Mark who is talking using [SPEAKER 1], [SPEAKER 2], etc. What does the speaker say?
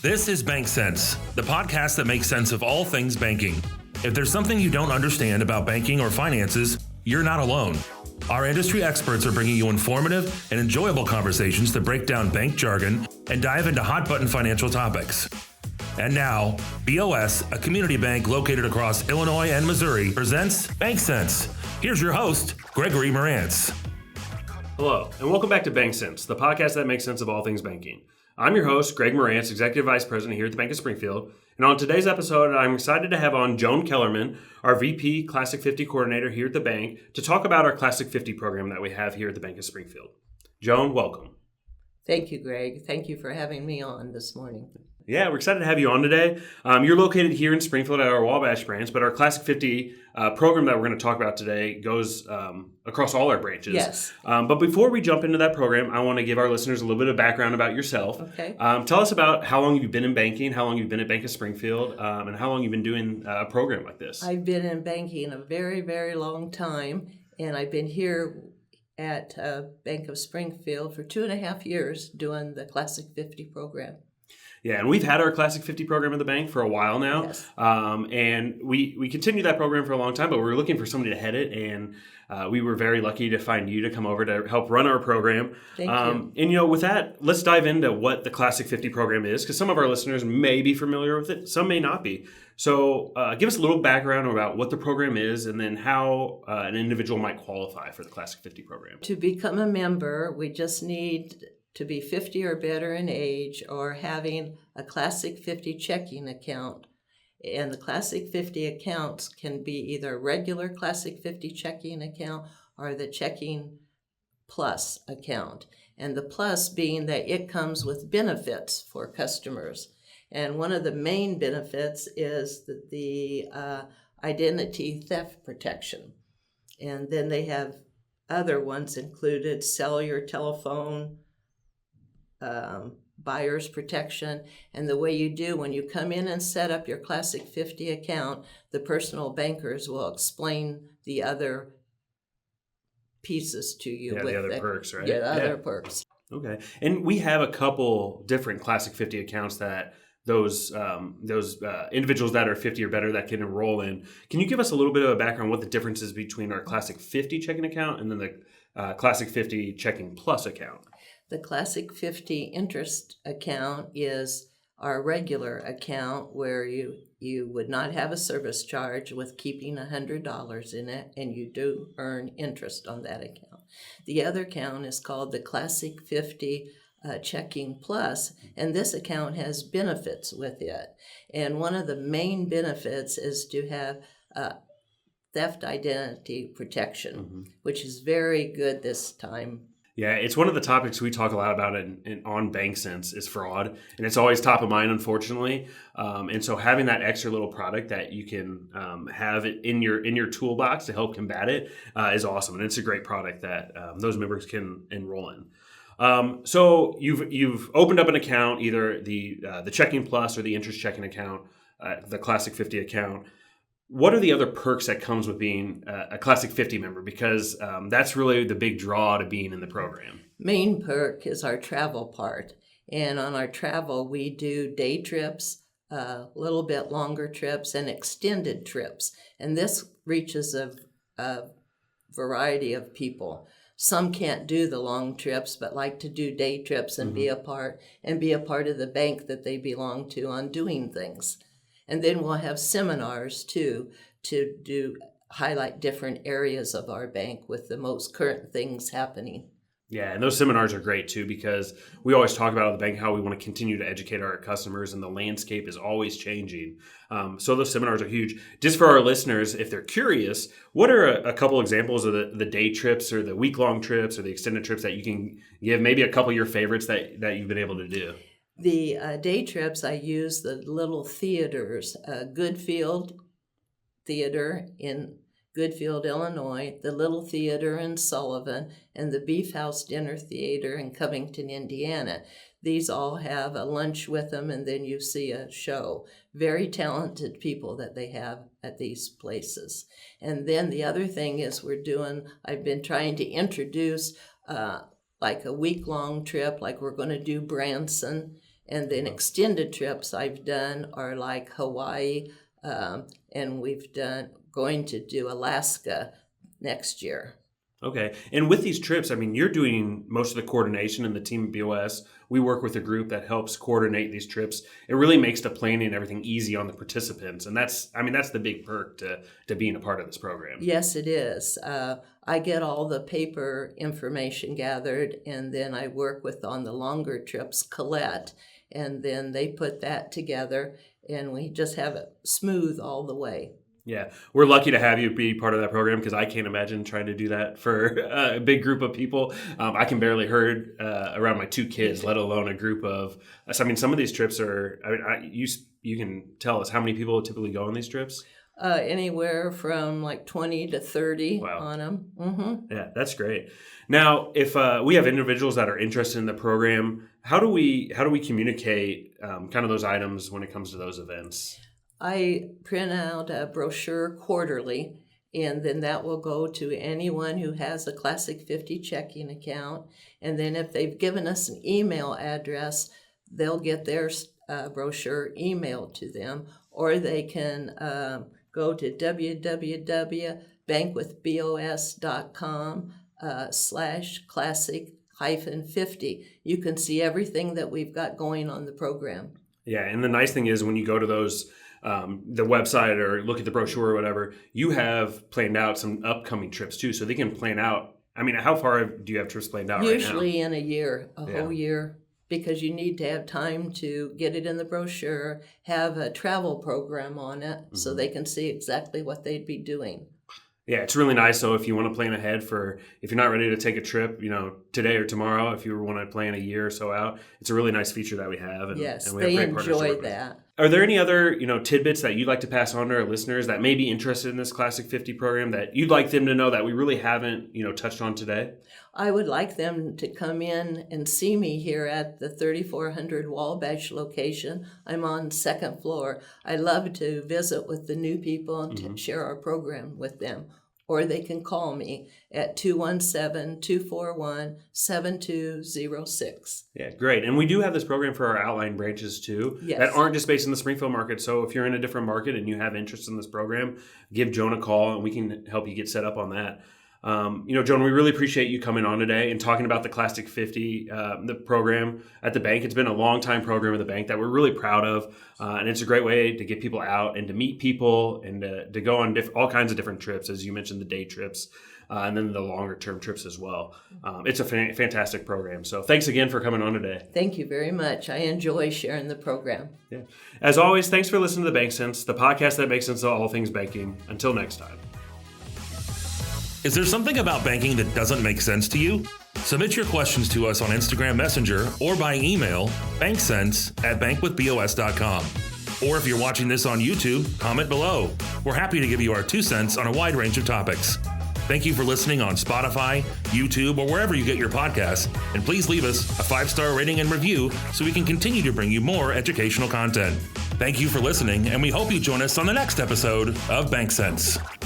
[SPEAKER 1] This is BankCents, the podcast that makes sense of all things banking. If there's something you don't understand about banking or finances, you're not alone. Our industry experts are bringing you informative and enjoyable conversations that break down bank jargon and dive into hot-button financial topics. And now, BOS, a community bank located across Illinois and Missouri, presents BankCents. Here's your host, Gregory Morantz.
[SPEAKER 2] Hello, and welcome back to BankCents, the podcast that makes sense of all things banking. I'm your host, Greg Morantz, Executive Vice President here at the Bank of Springfield. And on today's episode, I'm excited to have on Joan Kellerman, our VP Classic 50 Coordinator here at the bank, to talk about our Classic 50 program that we have here at the Bank of Springfield. Joan, welcome.
[SPEAKER 3] Thank you, Greg. Thank you for having me on this morning.
[SPEAKER 2] Yeah, we're excited to have you on today. You're located here in Springfield at our Wabash branch, but our Classic 50 program that we're going to talk about today goes across all our branches.
[SPEAKER 3] Yes.
[SPEAKER 2] But before we jump into that program, I want to give our listeners a little bit of background about yourself.
[SPEAKER 3] Okay.
[SPEAKER 2] Tell us about how long you've been in banking, how long you've been at Bank of Springfield, and how long you've been doing a program like this.
[SPEAKER 3] I've been in banking a very, very long time, and I've been here at Bank of Springfield for 2.5 years doing the Classic 50 program.
[SPEAKER 2] Yeah, and we've had our Classic 50 program at the bank for a while now.
[SPEAKER 3] Yes.
[SPEAKER 2] And we continued that program for a long time, but we were looking for somebody to head it, and we were very lucky to find you to come over to help run our program.
[SPEAKER 3] Thank you.
[SPEAKER 2] And, with that, let's dive into what the Classic 50 program is, because some of our listeners may be familiar with it, some may not be. So give us a little background about what the program is and then how an individual might qualify for the Classic 50 program.
[SPEAKER 3] To become a member, we just need to be 50 or better in age or having a Classic 50 checking account. And the Classic 50 accounts can be either a regular Classic 50 checking account or the Checking Plus account. And the plus being that it comes with benefits for customers. And one of the main benefits is the identity theft protection. And then they have other ones included, cellular, telephone, buyer's protection. And the way you do when you come in and set up your Classic 50 account, the personal bankers will explain the other pieces to you.
[SPEAKER 2] Yeah, the other perks, right?
[SPEAKER 3] Yeah, other perks.
[SPEAKER 2] Okay. And we have a couple different Classic 50 accounts that those individuals that are 50 or better that can enroll in. Can you give us a little bit of a background what the difference is between our Classic 50 checking account and then the Classic 50 Checking Plus account?
[SPEAKER 3] The Classic 50 interest account is our regular account where you would not have a service charge with keeping $100 in it, and you do earn interest on that account. The other account is called the Classic 50 Checking Plus, and this account has benefits with it. And one of the main benefits is to have theft identity protection, which is very good this time.
[SPEAKER 2] Yeah, it's one of the topics we talk a lot about on BankCents is fraud, and it's always top of mind, unfortunately. And so having that extra little product that you can have it in your toolbox to help combat it is awesome, and it's a great product that those members can enroll in. So you've opened up an account, either the Checking Plus or the interest checking account, the Classic 50 account. What are the other perks that comes with being a Classic 50 member? Because that's really the big draw to being in the program.
[SPEAKER 3] Main perk is our travel part. And on our travel, we do day trips, a little bit longer trips, and extended trips. And this reaches a variety of people. Some can't do the long trips, but like to do day trips and be a part of the bank that they belong to on doing things. And then we'll have seminars, too, to highlight different areas of our bank with the most current things happening.
[SPEAKER 2] Yeah, and those seminars are great, too, because we always talk about at the bank how we want to continue to educate our customers, and the landscape is always changing. So those seminars are huge. Just for our listeners, if they're curious, what are a couple examples of the day trips or the week-long trips or the extended trips that you can give? Maybe a couple of your favorites that you've been able to do.
[SPEAKER 3] The day trips, I use the little theaters, Goodfield Theater in Goodfield, Illinois, the Little Theater in Sullivan, and the Beef House Dinner Theater in Covington, Indiana. These all have a lunch with them, and then you see a show. Very talented people that they have at these places. And then the other thing is I've been trying to introduce like a week-long trip, like we're going to do Branson And then extended trips I've done are like Hawaii, and going to do Alaska next year.
[SPEAKER 2] Okay. And with these trips, I mean, you're doing most of the coordination and the team at BOS. We work with a group that helps coordinate these trips. It really makes the planning and everything easy on the participants. And that's the big perk to being a part of this program.
[SPEAKER 3] Yes, it is. I get all the paper information gathered, and then I work with, on the longer trips, Colette, and then they put that together, and we just have it smooth all the way.
[SPEAKER 2] Yeah, we're lucky to have you be part of that program because I can't imagine trying to do that for a big group of people. I can barely herd around my 2 kids, let alone a group of. I mean, some of these trips are. I mean, you can tell us how many people typically go on these trips.
[SPEAKER 3] Anywhere from like 20 to 30
[SPEAKER 2] Wow.
[SPEAKER 3] on them. Mm-hmm.
[SPEAKER 2] Yeah, that's great. Now, if we have individuals that are interested in the program, how do we communicate kind of those items when it comes to those events?
[SPEAKER 3] I print out a brochure quarterly, and then that will go to anyone who has a Classic 50 checking account. And then if they've given us an email address, they'll get their brochure emailed to them, or they can go to www.bankwithbos.com/classic-50. You can see everything that we've got going on the program.
[SPEAKER 2] Yeah, and the nice thing is when you go to those the website or look at the brochure or whatever, you have planned out some upcoming trips too, so they can plan out. I mean, how far do you have trips planned out
[SPEAKER 3] Usually
[SPEAKER 2] right now?
[SPEAKER 3] in a year, whole year, because you need to have time to get it in the brochure, have a travel program on it, so they can see exactly what they'd be doing.
[SPEAKER 2] Yeah, it's really nice. So if you want to plan ahead if you're not ready to take a trip, today or tomorrow, if you want to plan a year or so out, it's a really nice feature that we have. And,
[SPEAKER 3] yes,
[SPEAKER 2] and we have
[SPEAKER 3] they
[SPEAKER 2] great partners to
[SPEAKER 3] enjoy
[SPEAKER 2] work with.
[SPEAKER 3] that.
[SPEAKER 2] Are there any other, tidbits that you'd like to pass on to our listeners that may be interested in this Classic 50 program that you'd like them to know that we really haven't, touched on today?
[SPEAKER 3] I would like them to come in and see me here at the 3400 Wabash location. I'm on 2nd floor. I love to visit with the new people and to share our program with them. Or they can call me at 217-241-7206.
[SPEAKER 2] Yeah, great. And we do have this program for our outlying branches too that aren't just based in the Springfield market. So if you're in a different market and you have interest in this program, give Joan a call and we can help you get set up on that. Joan, we really appreciate you coming on today and talking about the Classic 50, the program at the bank. It's been a long time program at the bank that we're really proud of. And it's a great way to get people out and to meet people and to go on all kinds of different trips, as you mentioned, the day trips, and then the longer term trips as well. It's a fantastic program. So thanks again for coming on today.
[SPEAKER 3] Thank you very much. I enjoy sharing the program.
[SPEAKER 2] Yeah. As always, thanks for listening to the BankCents, the podcast that makes sense of all things banking. Until next time.
[SPEAKER 1] Is there something about banking that doesn't make sense to you? Submit your questions to us on Instagram Messenger or by email, BankCents@bankwithbos.com. Or if you're watching this on YouTube, comment below. We're happy to give you our 2 cents on a wide range of topics. Thank you for listening on Spotify, YouTube, or wherever you get your podcasts. And please leave us a 5-star rating and review so we can continue to bring you more educational content. Thank you for listening, and we hope you join us on the next episode of BankCents.